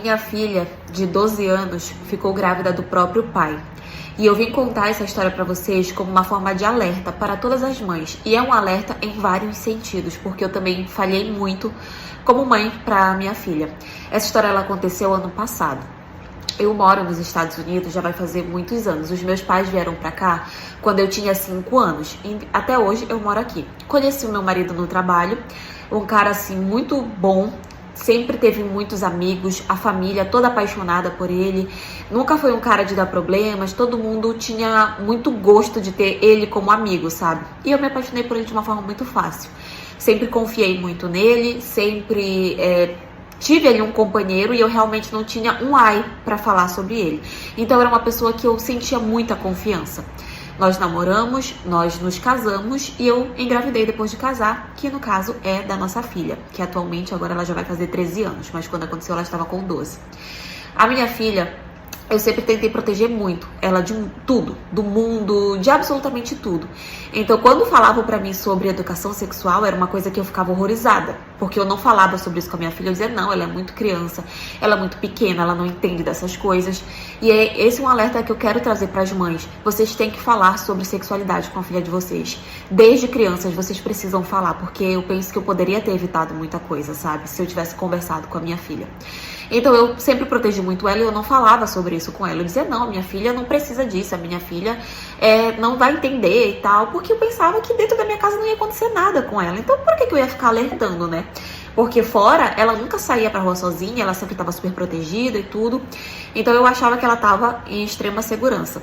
minha filha, de 12 anos, ficou grávida do próprio pai. E eu vim contar essa história para vocês como uma forma de alerta para todas as mães. E é um alerta em vários sentidos, porque eu também falhei muito como mãe para minha filha. Essa história ela aconteceu ano passado. Eu moro nos Estados Unidos, já vai fazer muitos anos. Os meus pais vieram pra cá quando eu tinha 5 anos. E até hoje eu moro aqui. Conheci o meu marido no trabalho, um cara assim muito bom. Sempre teve muitos amigos, a família toda apaixonada por ele. Nunca foi um cara de dar problemas, todo mundo tinha muito gosto de ter ele como amigo, sabe? E eu me apaixonei por ele de uma forma muito fácil. Sempre confiei muito nele, sempre tive ali um companheiro e eu realmente não tinha um ai pra falar sobre ele. Então era uma pessoa que eu sentia muita confiança. Nós namoramos, nós nos casamos e eu engravidei depois de casar, que no caso é da nossa filha, que atualmente agora ela já vai fazer 13 anos, mas quando aconteceu ela estava com 12. A minha filha, eu sempre tentei proteger muito ela de tudo, do mundo, de absolutamente tudo. Então, quando falavam pra mim sobre educação sexual, era uma coisa que eu ficava horrorizada, porque eu não falava sobre isso com a minha filha. Eu dizia, não, ela é muito criança, ela é muito pequena, ela não entende dessas coisas. E esse é um alerta que eu quero trazer pras mães. Vocês têm que falar sobre sexualidade com a filha de vocês. Desde crianças, vocês precisam falar, porque eu penso que eu poderia ter evitado muita coisa, sabe? Se eu tivesse conversado com a minha filha. Então, eu sempre protegi muito ela e eu não falava sobre isso com ela. Eu dizia, não, minha filha não precisa disso, a minha filha não vai entender e tal, porque eu pensava que dentro da minha casa não ia acontecer nada com ela. Então, por que eu ia ficar alertando, né? Porque fora, ela nunca saía pra rua sozinha, ela sempre estava super protegida e tudo. Então, eu achava que ela estava em extrema segurança.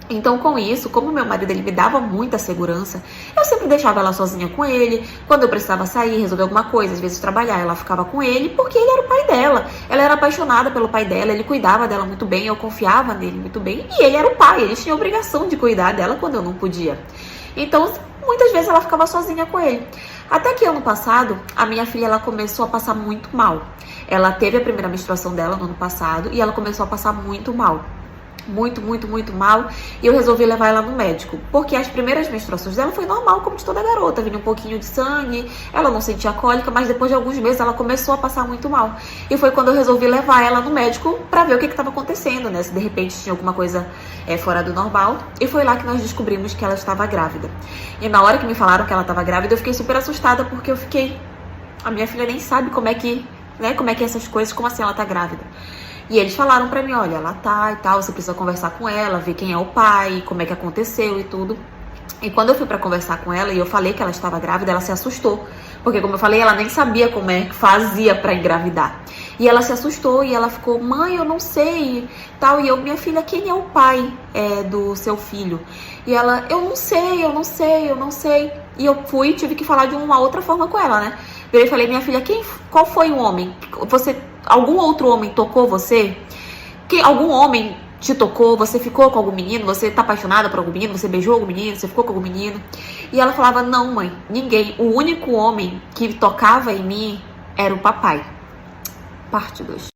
Então, com isso, como meu marido ele me dava muita segurança, eu sempre deixava ela sozinha com ele. Quando eu precisava sair, resolver alguma coisa, às vezes trabalhar, ela ficava com ele, porque ele era o pai dela. Ela era apaixonada pelo pai dela, ele cuidava dela muito bem, eu confiava nele muito bem. E ele era o pai, ele tinha a obrigação de cuidar dela quando eu não podia. Então, muitas vezes ela ficava sozinha com ele. Até que ano passado, a minha filha ela começou a passar muito mal. Ela teve a primeira menstruação dela no ano passado e ela começou a passar muito mal. Muito mal, e eu resolvi levar ela no médico, porque as primeiras menstruações dela foi normal, como de toda garota, vinha um pouquinho de sangue, ela não sentia cólica, mas depois de alguns meses ela começou a passar muito mal, e foi quando eu resolvi levar ela no médico pra ver o que estava acontecendo, né, se de repente tinha alguma coisa fora do normal, e foi lá que nós descobrimos que ela estava grávida. E na hora que me falaram que ela estava grávida, eu fiquei super assustada, porque a minha filha nem sabe como é que é essas coisas, como assim ela tá grávida. E eles falaram pra mim, olha, ela tá e tal, você precisa conversar com ela, ver quem é o pai, como é que aconteceu e tudo. E quando eu fui pra conversar com ela e eu falei que ela estava grávida, ela se assustou. Porque, como eu falei, ela nem sabia como é que fazia pra engravidar. E ela se assustou e ela ficou, mãe, eu não sei, tal. E eu, minha filha, quem é o pai do seu filho? E ela, eu não sei. E eu tive que falar de uma outra forma com ela, né? Eu falei, minha filha, qual foi o homem? Algum outro homem tocou você? Algum homem te tocou? Você ficou com algum menino? Você tá apaixonada por algum menino? Você beijou algum menino? Você ficou com algum menino? E ela falava, não, mãe, ninguém. O único homem que tocava em mim era o papai. Parte 2.